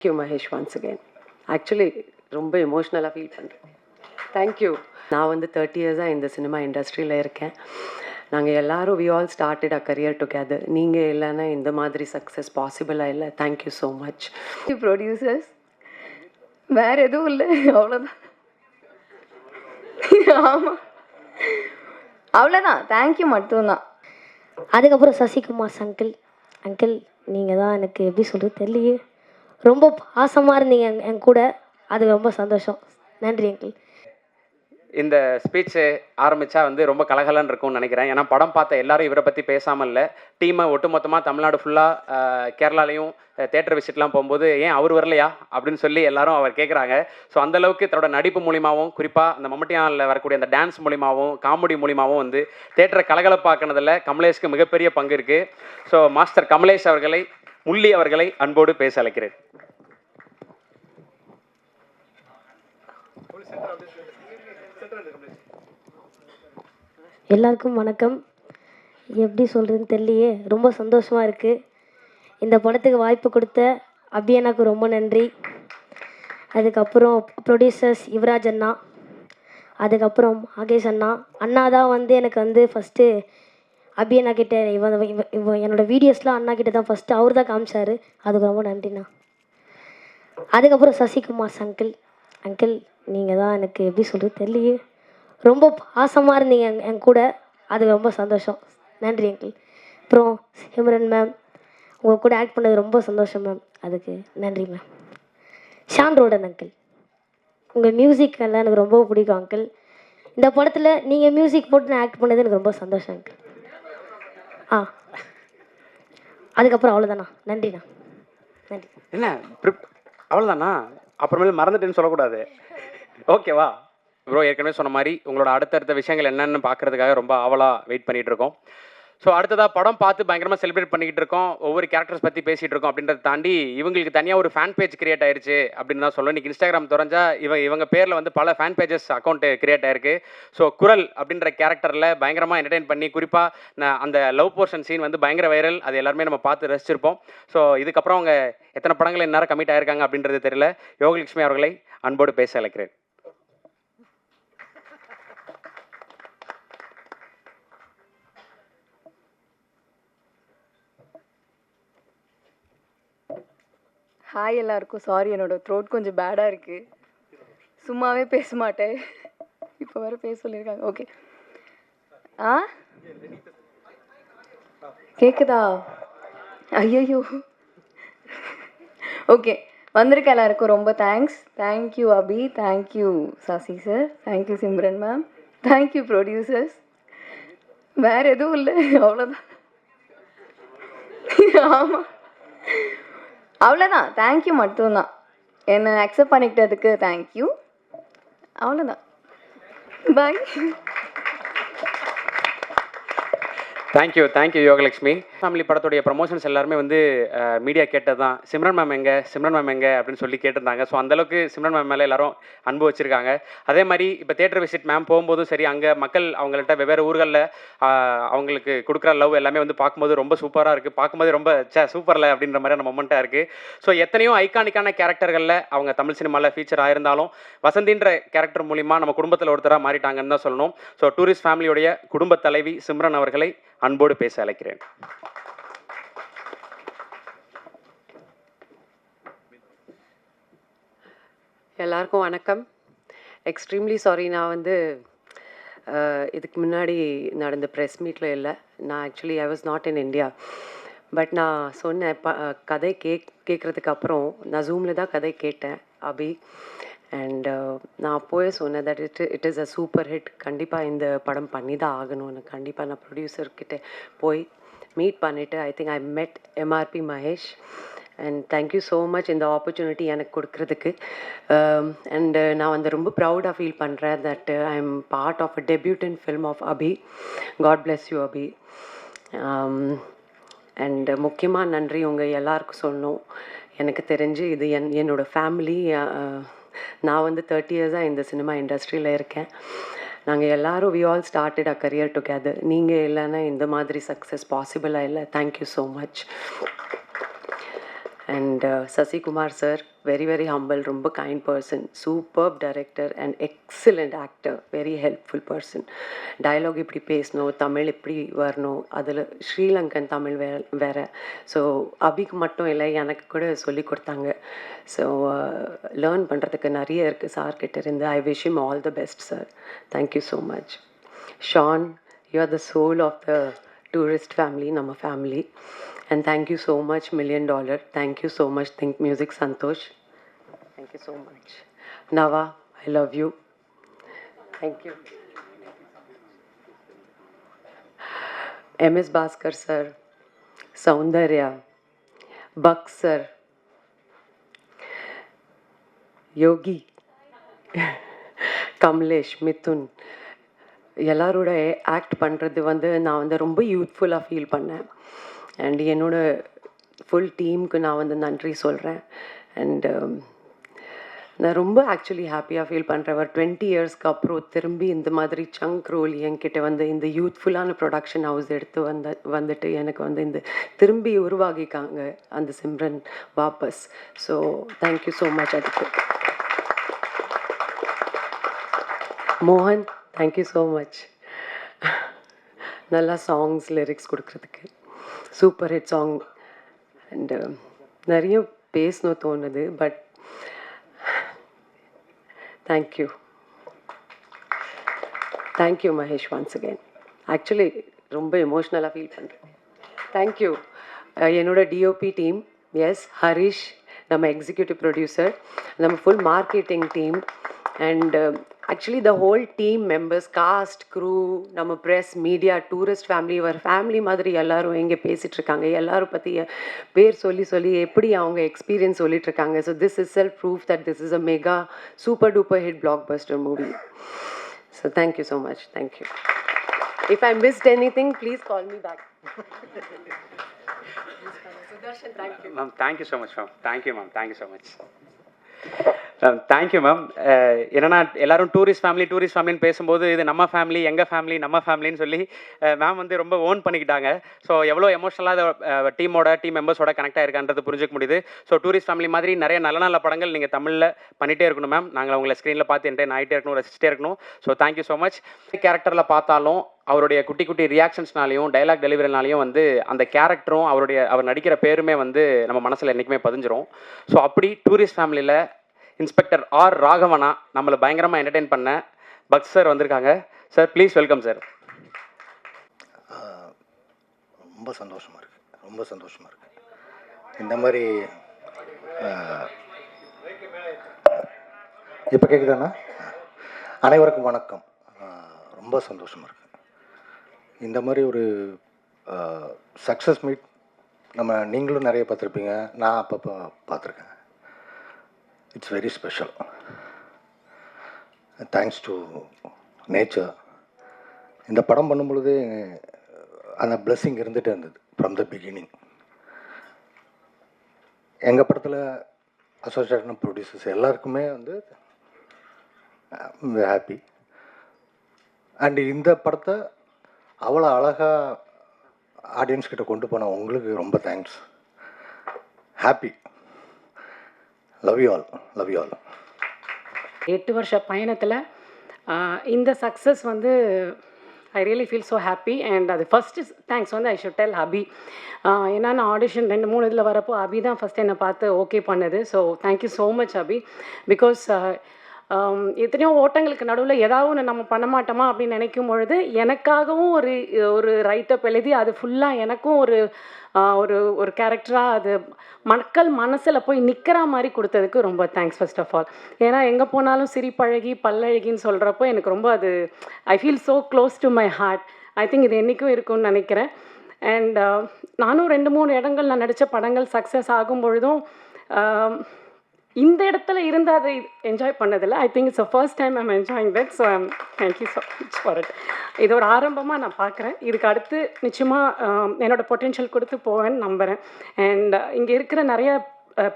Thank you Mahesh once again. Actually ரொம்ப எமோஷ்னலாக feel பண்ணுறேன். தேங்க்யூ. நான் வந்து 30 இயர்ஸாக இந்த சினிமா இண்டஸ்ட்ரியில் இருக்கேன். நாங்கள் எல்லாரும் we all started a career together. நீங்கள் இல்லைன்னா இந்த மாதிரி சக்ஸஸ் பாசிபிளாக இல்லை. Thank you so much. ப்ரொடியூசர்ஸ் வேறு எதுவும் இல்லை, அவ்வளோதான். ஆமாம், அவ்வளோதான். தேங்க்யூ மட்டும்தான். அதுக்கப்புறம் சசிகுமார் அங்கிள். அங்கிள் நீங்கள் தான் எனக்கு எப்படி சொல்கிறது தெரியலையே, ரொம்ப பாசமாக இருந்தீங்க என் கூட. அது ரொம்ப சந்தோஷம். நன்றி அங்கிள். இந்த ஸ்பீச்சு ஆரம்பித்தா வந்து ரொம்ப கலகலன்னு இருக்கும்னு நினைக்கிறேன். ஏன்னா படம் பார்த்த எல்லாரும் இவரை பற்றி பேசாமல் இல்லை. டீமை ஒட்டுமொத்தமாக தமிழ்நாடு ஃபுல்லாக கேரளாலையும் தேட்டர் விசிட்லாம் போகும்போது ஏன் அவர் வரலையா அப்படின்னு சொல்லி எல்லாரும் அவர் கேட்குறாங்க. ஸோ அந்தளவுக்கு தன்னோட நடிப்பு மூலிமாவும், குறிப்பாக அந்த மம்மட்டியானில் வரக்கூடிய அந்த டான்ஸ் மூலிமாவும், காமெடி மூலிமாவும் வந்து தேட்டரை கலகலப்பாக்குனதில் கமலேஷ்க்கு மிகப்பெரிய பங்கு இருக்குது. ஸோ மாஸ்டர் கமலேஷ் அவர்களை, முள்ளி அவர்களை அன்போடு பேச அழைக்கிறேன். எல்லாருக்கும் வணக்கம். எப்படி சொல்கிறதுன்னு தெரியலையே, ரொம்ப சந்தோஷமாக இருக்குது. இந்த படத்துக்கு வாய்ப்பு கொடுத்த அபியனாக்கு ரொம்ப நன்றி. அதுக்கப்புறம் ப்ரொடியூசர்ஸ் யுவராஜ் அண்ணா, அதுக்கப்புறம் ஆகேஷ் அண்ணா. அண்ணா தான் வந்து எனக்கு வந்து ஃபஸ்ட்டு அபியண்ணா கிட்டே இவன் என்னோடய வீடியோஸ்லாம் அண்ணா கிட்டே தான் ஃபஸ்ட்டு அவர் தான் காமிச்சார். அதுக்கு ரொம்ப நன்றிண்ணா. அதுக்கப்புறம் சசிகுமார் அங்கிள். அங்கிள் நீங்கள் தான் எனக்கு எப்படி சொல்கிறது தெரியலையே, ரொம்ப பாசமாக இருந்தீங்க என் கூட. அது ரொம்ப சந்தோஷம். நன்றி அங்கிள். அப்புறம் சிம்ரன் மேம், உங்கள் கூட ஆக்ட் பண்ணது ரொம்ப சந்தோஷம் மேம். அதுக்கு நன்றி மேம். ஷான் ரோடன் அங்கிள், உங்கள் மியூசிக் எல்லாம் எனக்கு ரொம்ப பிடிக்கும் அங்கிள். இந்த படத்தில் நீங்கள் மியூசிக் போட்டு நான் ஆக்ட் பண்ணது எனக்கு ரொம்ப சந்தோஷம் அங்கிள். அதுக்கப்புறம் அவ்வளோதாண்ணா. நன்றிண்ணா. நன்றி. என்ன அவ்வளோதாண்ணா? அப்புறமேல மறந்துட்டேன்னு சொல்லக்கூடாது, ஓகேவா? ப்ரோ ஏற்கனவே சொன்ன மாதிரி உங்களோட அடுத்தடுத்த விஷயங்கள் என்னென்னு பார்க்குறதுக்காக ரொம்ப ஆவலாக வெயிட் பண்ணிகிட்டு இருக்கோம். ஸோ அடுத்ததாக படம் பார்த்து பயங்கரமாக செலிப்ரேட் பண்ணிக்கிட்டு இருக்கோம். ஒவ்வொரு கேரக்டர்ஸ் பற்றி பேசிகிட்டு இருக்கோம். அப்படின்றத தாண்டி இவங்களுக்கு தனியாக ஒரு ஃபேன் பேஜ் கிரியேட் ஆயிடுச்சு அப்படின்னு தான் சொல்லுவேன். இன்றைக்கி இன்ஸ்டாகிராம் திறஞ்சா இவங்க பேரில் வந்து பல ஃபேன் பேஜஸ் அக்கௌண்ட் கிரியேட் ஆயிருக்கு. ஸோ குரல் அப்படின்ற கேரக்டரில் பயங்கரமாக என்டர்டெயின் பண்ணி, குறிப்பாக அந்த லவ் போர்ஷன் சீன் வந்து பயங்கர வைரல். அது எல்லாருமே நம்ம பார்த்து ரசிச்சிருப்போம். ஸோ இதுக்கப்புறம் அவங்க எத்தனை படங்கள் இந்நேரம் கமிட் ஆயிருக்காங்க அப்படின்றது தெரியல. யோகலட்சுமி அவர்களை அன்போடு பேச அழைக்கிறேன். ஹாய் எல்லாருக்கும். சாரி, என்னோடய த்ரோட் கொஞ்சம் பேடாக இருக்குது. சும்மாவே பேச மாட்டேன், இப்போ வேறு பேச சொல்லியிருக்காங்க. ஓகே. கேட்குதா? ஐயோ. ஓகே, வந்திருக்க எல்லாருக்கும் ரொம்ப thanks. Thank you Abhi, thank you Sasi sir, thank you Simran ma'am, thank you producers. வேறு எதுவும் இல்லை, அவ்வளோதான். ஆமாம், அவ்வளோதான். தேங்க்யூ மட்டும்தான். என்னை அக்செப்ட் பண்ணிக்கிட்டதுக்கு தேங்க்யூ. அவ்வளோதான். பாய். தேங்க்யூ யோகலட்சுமி. ஃபேமிலி படத்துடைய ப்ரமோஷன்ஸ் எல்லாருமே வந்து மீடியா கேட்டது தான், சிம்ரன் மேம் எங்கே அப்படின்னு சொல்லி கேட்டிருந்தாங்க. ஸோ அந்தளவுக்கு சிம்ரன் மேம் மேலே எல்லாரும் அன்பு வச்சுருக்காங்க. அதே மாதிரி இப்போ தேட்டர் விசிட் மேம் போகும்போதும் சரி, அங்கே மக்கள் அவங்கள்ட்ட வெவ்வேறு ஊர்களில் அவங்களுக்கு கொடுக்குற லவ் எல்லாமே வந்து பார்க்கும்போது ரொம்ப சூப்பராக இருக்குது. பார்க்கும்போது ரொம்ப சூப்பரில் அப்படின்ற மாதிரியான மொமெண்ட்டாக இருக்குது. ஸோ எத்தனையோ ஐகானிக்கான கேரக்டர்களில் அவங்க தமிழ் சினிமாவில் ஃபீச்சர் ஆயிருந்தாலும் வசந்தின்ற கேரக்டர் மூலிமா நம்ம குடும்பத்தில் ஒருத்தராக மாறிட்டாங்கன்னு தான் சொல்லணும். ஸோ டூரிஸ்ட் ஃபேமிலியுடைய குடும்ப தலைவி சிம்ரன் அவர்களை அன்போடு பேச அழைக்கிறேன். எல்லாருக்கும் வணக்கம். எக்ஸ்ட்ரீம்லி சாரி, நான் வந்து இதுக்கு முன்னாடி நடந்த ப்ரெஸ் மீட்டில் இல்லை. நான் actually I was not in India. But நான் சொன்னேன், கதை கேட்குறதுக்கு அப்புறம் நான் ஜூமில் தான் கதை கேட்டேன் அபி. அண்ட் நான் அப்போவே சொன்னேன் that it is a super hit. கண்டிப்பாக இந்த படம் பண்ணி தான் ஆகணும்னு. கண்டிப்பாக நான் ப்ரொடியூசர்கிட்ட போய் மீட் பண்ணிவிட்டு ஐ think I met MRP Mahesh. And thank you so much இந்த ஆப்பர்ச்சுனிட்டி எனக்கு கொடுக்குறதுக்கு. அண்டு நான் வந்து ரொம்ப ப்ரௌடாக ஃபீல் பண்ணுறேன் that I am part of a debutant film of Abhi. God bless you Abhi. And முக்கியமாக நன்றி உங்கள் எல்லாருக்கும் சொல்லணும். எனக்கு தெரிஞ்சு இது என்னோடய ஃபேமிலி. நான் வந்து 30 இயர்ஸாக இந்த சினிமா இண்டஸ்ட்ரியில் இருக்கேன். நாங்கள் எல்லோரும் we all started a career together. நீங்கள் இல்லைன்னா இந்த மாதிரி சக்ஸஸ் பாசிபிளாக இல்லை. Thank you so much. And Sasikumar sir very very humble, ரொம்ப kind person, superb director and excellent actor, very helpful person. Dialogue இப்படி பேசணும், தமிழ் இப்படி வரணும், அதில் ஸ்ரீலங்கன் தமிழ் வேறு. ஸோ அபிக்கு மட்டும் இல்லை, எனக்கு கூட சொல்லி கொடுத்தாங்க. ஸோ லேர்ன் பண்ணுறதுக்கு நிறைய இருக்குது சார்கிட்ட இருந்து. I wish him all the best sir. Thank you so much. Shaan, you are the soul of the tourist family, nama family. And thank you so much, $1 million. Thank you so much, Think Music Santosh. Thank you so much. Nava, I love you. Thank you. MS Bhaskar sir, Soundarya, Buck sir, Yogi, Kamlesh, Mithun, எல்லாரோட act பண்ணுறது வந்து நான் வந்து ரொம்ப யூத்ஃபுல்லாக feel பண்ணேன். And என்னோட full டீமுக்கு நான் வந்து நன்றி சொல்கிறேன். அண்ட் நான் ரொம்ப ஆக்சுவலி ஹாப்பியாக ஃபீல் பண்ணுறேன். ஒரு 20 இயர்ஸ்க்கு அப்புறம் திரும்பி இந்த மாதிரி சங்க் ரோல் என்கிட்ட வந்து இந்த யூத்ஃபுல்லான ப்ரொடக்ஷன் ஹவுஸ் எடுத்து வந்துட்டு எனக்கு வந்து இந்த திரும்பி உருவாகிக்காங்க அந்த சிம்ரன் வாபஸ். So thank you so much. அதுக்கு மோகன், தேங்க்யூ ஸோ மச். நல்லா சாங்ஸ் லிரிக்ஸ் கொடுக்குறதுக்கு, சூப்பர் ஹிட் சாங். அண்டு நிறைய பேசணும் தோணுது, but thank you. Thank you Mahesh once again. Actually ரொம்ப எமோஷ்னலாக ஃபீல் பண்ணுறேன். தேங்க்யூ என்னோட டிஓபி டீம், எஸ் ஹரிஷ், நம்ம எக்ஸிக்யூட்டிவ் ப்ரொடியூசர், நம்ம full marketing team, and actually the whole team members, cast, crew, நம்ம ப்ரெஸ், மீடியா, டூரிஸ்ட் ஃபேமிலி, ஒரு ஃபேமிலி மாதிரி எல்லோரும் இங்கே பேசிகிட்ருக்காங்க. எல்லோரும் பற்றி பேர் சொல்லி சொல்லி எப்படி அவங்க எக்ஸ்பீரியன்ஸ் சொல்லிகிட்ருக்காங்க. So this is self proof that this is a mega super duper hit blockbuster movie. So thank you so much. Thank you. If I missed anything please call me back. Sudarshan, thank you ma'am. Thank you so much ma'am. Thank you ma'am. Thank you so much. Thank you ma'am. என்னன்னா எல்லாரும் tourist ஃபேமிலின்னு பேசும்போது இது நம்ம family, எங்கள் family, நம்ம ஃபேமிலின்னு சொல்லி ma'am வந்து ரொம்ப ஓன் பண்ணிக்கிட்டாங்க. ஸோ எவ்வளோ எமோஷனலாக டீம் மெம்பர்ஸோட கனெக்ட் ஆகிருக்கான்றது புரிஞ்சுக்க முடியுது. ஸோ டூரிஸ்ட் ஃபேமிலி மாதிரி நிறைய நல்ல நல்ல படங்கள் நீங்கள் தமிழில் பண்ணிகிட்டே இருக்கணும் மேம். நாங்கள் உங்களை ஸ்க்ரீனில் பார்த்து என்டர்டைன் ஆகிட்டே இருக்கணும், ரசிச்சிட்டே இருக்கணும். So thank you so much. கேரக்டரில் பார்த்தாலும் அவருடைய குட்டி குட்டி ரியாக்ஷன்ஸ்னாலையும் டைலாக் டெலிவரினாலையும் வந்து அந்த கேரக்டரும் அவர் நடிக்கிற பேருமே வந்து நம்ம மனசில் என்றைக்குமே பதிஞ்சிரும். ஸோ அப்படி டூரிஸ்ட் ஃபேமிலியில் இன்ஸ்பெக்டர் ஆர் ராகவனா நம்மளை பயங்கரமாக என்டர்டெயின் பண்ண பக் சார் வந்திருக்காங்க. Sir please welcome sir. ரொம்ப சந்தோஷமாக இருக்குது. இந்த மாதிரி இப்போ கேட்குதாண்ணா? அனைவருக்கும் வணக்கம். ரொம்ப சந்தோஷமாக இருக்குது. இந்த மாதிரி ஒரு சக்ஸஸ் மீட் நீங்களும் நிறைய பார்த்துருப்பீங்க, நான் அப்பப்போ பார்த்துருக்கேன். It's very special. Thanks to nature. இந்த படம் பண்ணும் பொழுது அந்த பிளெஸ்ஸிங் இருந்துகிட்டே இருந்தது ஃப்ரம் த பிகினிங். எங்கள் படத்தில் அசோசியேஷன் ப்ரொடியூசர்ஸ் எல்லாருக்குமே வந்து ஹாப்பி. அண்டு இந்த படத்தை அவ்வளோ அழகாக ஆடியன்ஸ் கிட்ட கொண்டு போன உங்களுக்கு ரொம்ப thanks. Happy. Love you all. 8 வருஷ பயணத்தில் இந்த சக்ஸஸ் வந்து I really feel so happy. And அது ஃபஸ்ட்டு தேங்க்ஸ் வந்து ஐ ஷுட் டெல் அபி. ஏன்னா நான் ஆடிஷன் 2-3 இதில் வரப்போ அபி தான் ஃபஸ்ட் என்னை பார்த்து ஓகே பண்ணது. So thank you so much Abhi. Because எத்தனையோ ஓட்டங்களுக்கு நடுவில் ஏதாவது ஒன்று நம்ம பண்ண மாட்டோமா அப்படின்னு நினைக்கும் பொழுது எனக்காகவும் ஒரு ரைட்டப் எழுதி அது ஃபுல்லாக எனக்கும் ஒரு கேரக்டராக அது மக்கள் மனசில் போய் நிற்கிற மாதிரி கொடுத்ததுக்கு ரொம்ப தேங்க்ஸ் ஃபர்ஸ்ட் ஆஃப் ஆல். ஏன்னா எங்கே போனாலும் சிரிப்பழகி பல்லழகின்னு சொல்கிறப்போ எனக்கு ரொம்ப அது I feel so close to my heart. I think இது என்றைக்கும் இருக்கும்னு நினைக்கிறேன். அண்ட் நானும் 2-3 இடங்கள் நான் நடித்த படங்கள் சக்ஸஸ் ஆகும் பொழுதும் இந்த இடத்துல இருந்து அதை என்ஜாய் பண்ணதில்லை. I think it's first time I'm enjoying that. So thank you so much for it. இது ஒரு ஆரம்பமாக நான் பார்க்குறேன். இதுக்கு அடுத்து நிச்சயமாக என்னோடய பொட்டென்ஷியல் கொடுத்து போவேன்னு நம்புகிறேன். அண்ட் இங்கே இருக்கிற நிறைய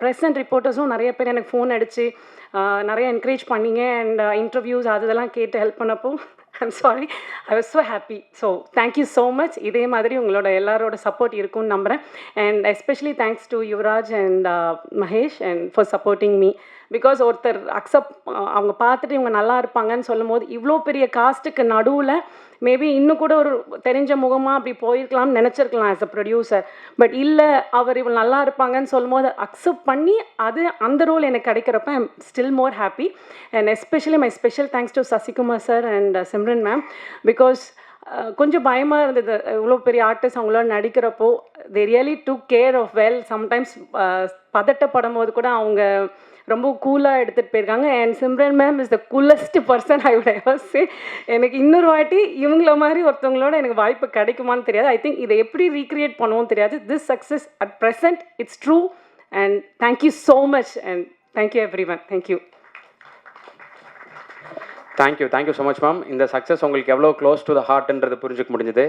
ப்ரெஸ் அண்ட் ரிப்போர்ட்டர்ஸும் நிறைய பேர் எனக்கு ஃபோன் அடித்து நிறைய என்கரேஜ் பண்ணிங்க. அண்ட் இன்டர்வியூஸ் அதெல்லாம் கேட்டு ஹெல்ப் பண்ணப்போ I'm sorry, I was so happy. So thank you so much. இதே மாதிரி உங்களோட எல்லாரோட சப்போர்ட் இருக்கும்னு நம்புகிறேன். And especially thanks to Yuvaraj and Mahesh and for supporting me. Because ஒருத்தர் அக்செப்ட் அவங்க பார்த்துட்டு இவங்க நல்லா இருப்பாங்கன்னு சொல்லும் போது இவ்வளோ பெரிய காஸ்ட்டுக்கு நடுவில் மேபி இன்னும் கூட ஒரு தெரிஞ்ச முகமாக அப்படி போயிருக்கலாம்னு நினச்சிருக்கலாம் ஆஸ் அ ப்ரொடியூசர். பட் இல்லை, அவர் இவள் நல்லா இருப்பாங்கன்னு சொல்லும் போது அக்செப்ட் பண்ணி அது அந்த ரோல் எனக்கு கிடைக்கிறப்ப I am still more happy. And especially my special thanks to Sasikumar sir and Simran ma'am. Because கொஞ்சம் பயமாக இருந்தது இவ்வளோ பெரிய ஆர்டிஸ்ட் அவங்களோட நடிக்கிறப்போ. They really took care of well. Sometimes பதட்டப்படும் போது கூட அவங்க ரொம்ப கூலாக எடுத்துகிட்டு போயிருக்காங்க. And Simran ma'am is the coolest person I would ever say. எனக்கு இன்னொரு வாட்டி இவங்கள மாதிரி ஒருத்தவங்களோட எனக்கு வாய்ப்பு கிடைக்குமான்னு தெரியாது. ஐ திங்க் இதை எப்படி ரீக்ரியேட் பண்ணுவோம் தெரியாது. This success at present it's true. And thank you so much and thank you every one. Thank you. Thank you so much ma'am. இந்த சக்ஸஸ் உங்களுக்கு எவ்வளோ க்ளோஸ் டு த ஹார்ட்ன்றது புரிஞ்சுக்க முடிஞ்சுது.